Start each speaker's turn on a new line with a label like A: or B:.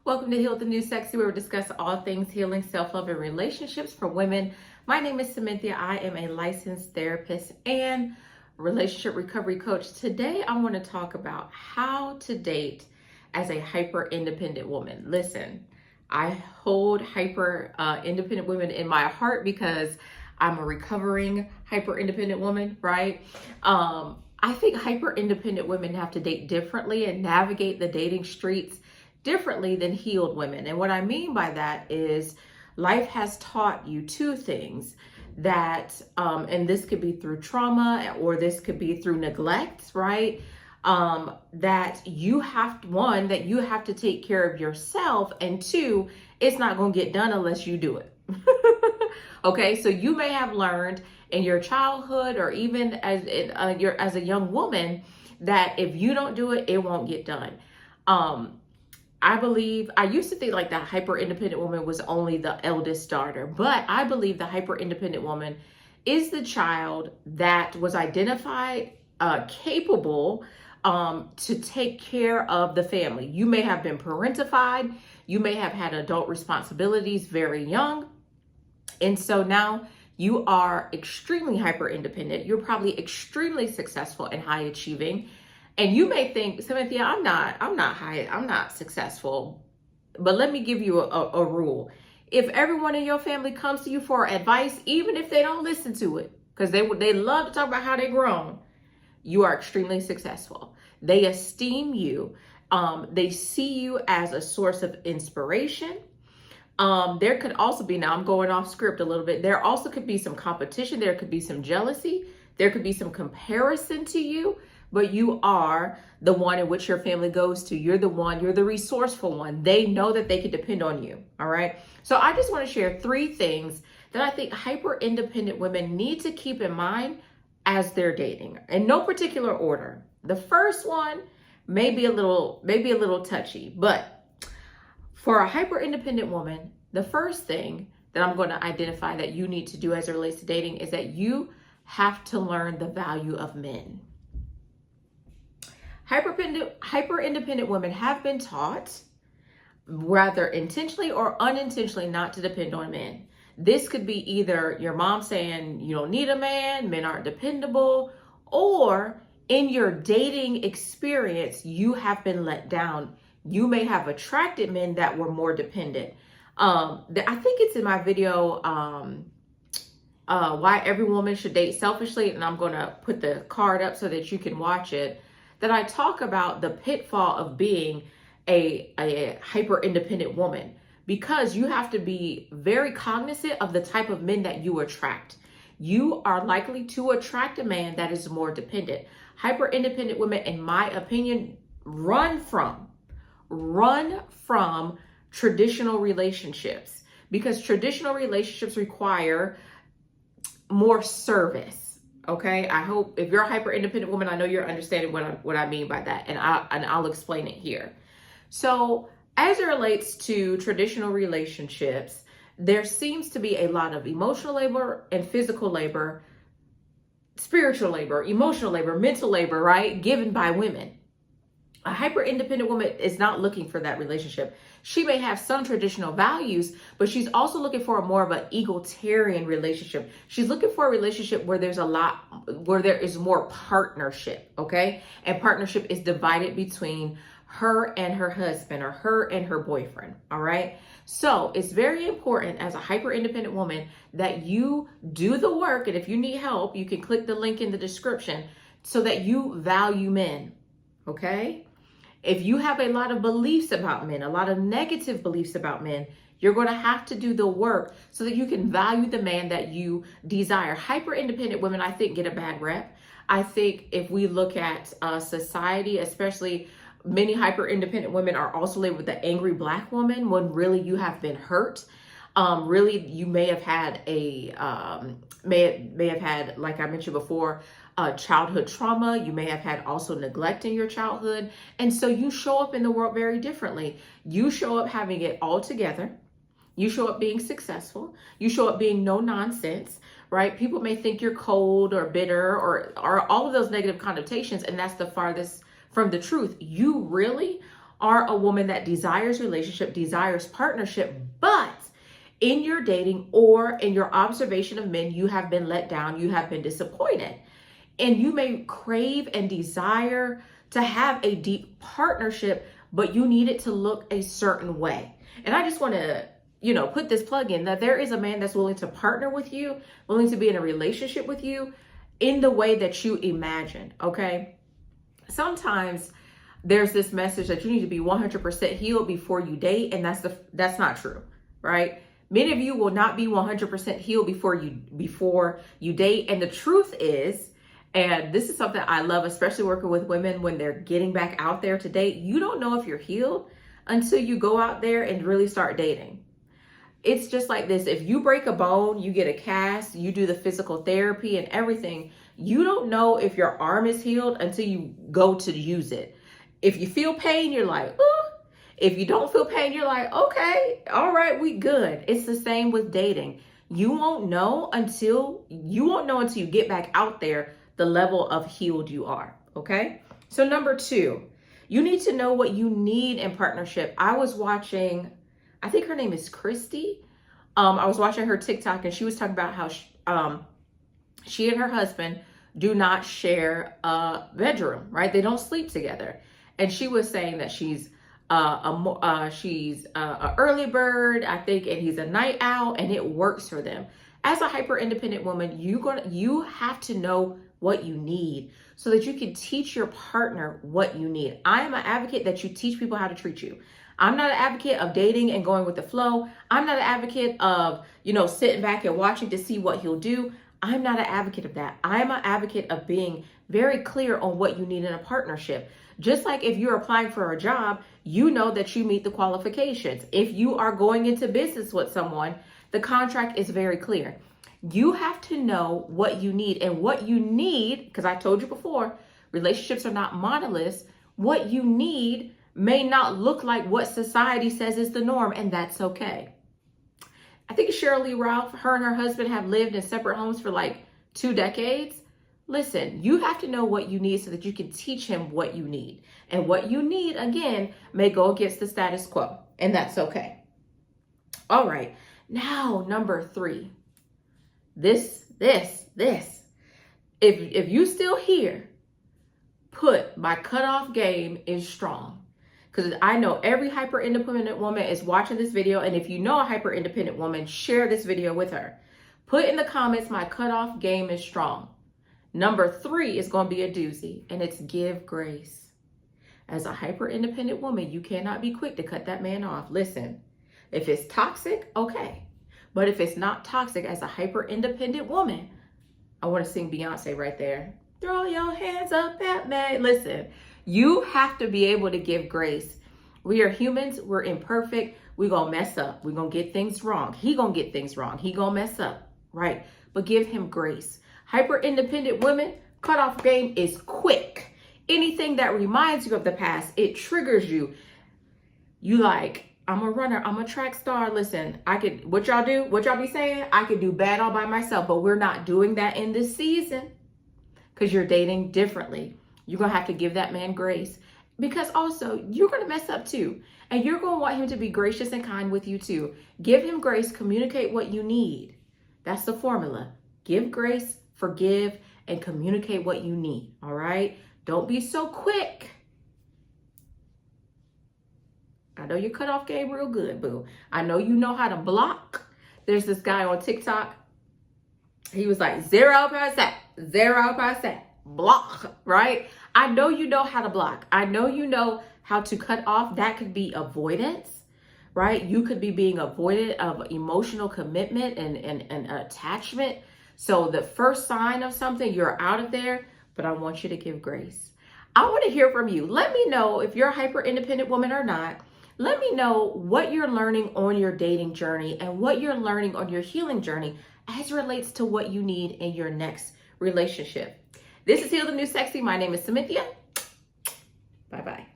A: Welcome to Heal the New Sexy, where we discuss all things healing, self-love, and relationships for women. My name is Cynthia. I am a licensed therapist and relationship recovery coach. Today, I want to talk about how to date as a hyper-independent woman. Listen, I hold hyper-independent women in my heart because I'm a recovering hyper-independent woman, right? I think hyper-independent women have to date differently and navigate the dating streets differently than healed women. And what I mean by that is life has taught you two things that, and this could be through trauma or this could be through neglect, right? That you have that you have to take care of yourself, and two, it's not going to get done unless you do it. Okay, so you may have learned in your childhood or even as a young woman that if you don't do it, it won't get done. I used to think like that hyper independent woman was only the eldest daughter, but I believe the hyper independent woman is the child that was identified capable to take care of the family. You may have been parentified, you may have had adult responsibilities very young, and so now you are extremely hyper independent. You're probably extremely successful and high achieving. And you may think, Cynthia, I'm not successful. But let me give you a rule. If everyone in your family comes to you for advice, even if they don't listen to it, because they love to talk about how they're grown, you are extremely successful. They esteem you. They see you as a source of inspiration. There could also be, now I'm going off script a little bit, there also could be some competition. There could be some jealousy. There could be some comparison to you. But you are the one in which your family goes to. You're the resourceful one. They know that they can depend on you, all right? So I just want to share three things that I think hyper-independent women need to keep in mind as they're dating, in no particular order. The first one may be a little touchy, but for a hyper-independent woman, the first thing that I'm going to identify that you need to do as it relates to dating is that you have to learn the value of men. Hyper-independent women have been taught, whether intentionally or unintentionally, not to depend on men. This could be either your mom saying you don't need a man, men aren't dependable, or in your dating experience, you have been let down. You may have attracted men that were more dependent. I think it's in my video, Why Every Woman Should Date Selfishly, and I'm going to put the card up so that you can watch it, that I talk about the pitfall of being a hyper-independent woman, because you have to be very cognizant of the type of men that you attract. You are likely to attract a man that is more dependent. Hyper-independent women, in my opinion, run from traditional relationships, because traditional relationships require more service. Okay, I hope if you're a hyper independent woman, I know you're understanding what I mean by that, and I'll explain it here. So as it relates to traditional relationships, there seems to be a lot of emotional labor and physical labor, spiritual labor, emotional labor, mental labor, right, given by women. A hyper independent woman is not looking for that relationship. She may have some traditional values, but she's also looking for more of an egalitarian relationship. She's looking for a relationship where there is more partnership, okay? And partnership is divided between her and her husband, or her and her boyfriend, all right? So it's very important as a hyper independent woman that you do the work. And if you need help, you can click the link in the description so that you value men, okay? If you have a lot of beliefs about men, a lot of negative beliefs about men, you're going to have to do the work so that you can value the man that you desire. Hyper-independent women, I think, get a bad rep. I think if we look at society, especially many hyper-independent women are also labeled the angry Black woman, when really you have been hurt. Really, you may have had like I mentioned before, childhood trauma. You may have had also neglect in your childhood. And so you show up in the world very differently. You show up having it all together. You show up being successful. You show up being no nonsense, right? People may think you're cold or bitter or all of those negative connotations, and that's the farthest from the truth. You really are a woman that desires relationship, desires partnership, but in your dating or in your observation of men, you have been let down, you have been disappointed. And you may crave and desire to have a deep partnership, but you need it to look a certain way. And I just want to, put this plug in that there is a man that's willing to partner with you, willing to be in a relationship with you in the way that you imagine, okay? Sometimes there's this message that you need to be 100% healed before you date, and that's not true, right? Many of you will not be 100% healed before you date, and the truth is, and this is something I love, especially working with women when they're getting back out there to date, you don't know if you're healed until you go out there and really start dating. It's just like this. If you break a bone, you get a cast, you do the physical therapy and everything, you don't know if your arm is healed until you go to use it. If you feel pain, you're like, ooh. If you don't feel pain, you're like, okay, all right, we good. It's the same with dating. You won't know until you get back out there the level of healed you are, okay? So number 2, you need to know what you need in partnership. I was watching, I think her name is Christy. I was watching her TikTok, and she was talking about how she and her husband do not share a bedroom, right? They don't sleep together. And she was saying that she's a early bird, I think, and he's a night owl, and it works for them. As a hyper independent woman, you have to know what you need so that you can teach your partner what you need. I am an advocate that you teach people how to treat you. I'm not an advocate of dating and going with the flow. I'm not an advocate of, sitting back and watching to see what he'll do. I'm not an advocate of that. I'm an advocate of being very clear on what you need in a partnership. Just like if you're applying for a job, you know that you meet the qualifications. If you are going into business with someone, the contract is very clear. You have to know what you need, and what you need, because I told you before, relationships are not monoliths. What you need may not look like what society says is the norm, and that's okay. I think Cheryl Lee Ralph, her and her husband have lived in separate homes for like 2 decades. Listen, you have to know what you need so that you can teach him what you need. And what you need, again, may go against the status quo, and that's okay. All right, now number 3. This. If you still here, put my cutoff game is strong. Because I know every hyper independent woman is watching this video. And if you know a hyper independent woman, share this video with her. Put in the comments, my cutoff game is strong. Number 3 is going to be a doozy, and it's give grace. As a hyper independent woman, you cannot be quick to cut that man off. Listen, if it's toxic, okay. But if it's not toxic, as a hyper independent woman, I want to sing Beyonce right there. Throw your hands up at me. Listen, you have to be able to give grace. We are humans. We're imperfect. We're going to mess up. We're going to get things wrong. He going to get things wrong. He going to mess up, right? But give him grace. Hyper independent women, cutoff game is quick. Anything that reminds you of the past, it triggers you. You like, I'm a runner, I'm a track star. Listen, what y'all be saying? I could do bad all by myself, but we're not doing that in this season because you're dating differently. You're going to have to give that man grace, because also you're going to mess up too. And you're going to want him to be gracious and kind with you too. Give him grace, communicate what you need. That's the formula. Give grace, forgive, and communicate what you need. All right? Don't be so quick. I know your cutoff game real good, boo. I know you know how to block. There's this guy on TikTok. He was like 0%, block, right? I know you know how to block. I know you know how to cut off. That could be avoidance, right? You could be being avoided of emotional commitment and attachment. So the first sign of something, you're out of there, but I want you to give grace. I want to hear from you. Let me know if you're a hyper independent woman or not. Let me know what you're learning on your dating journey and what you're learning on your healing journey as relates to what you need in your next relationship. This is Heal the New Sexy. My name is Cynthia. Bye-bye.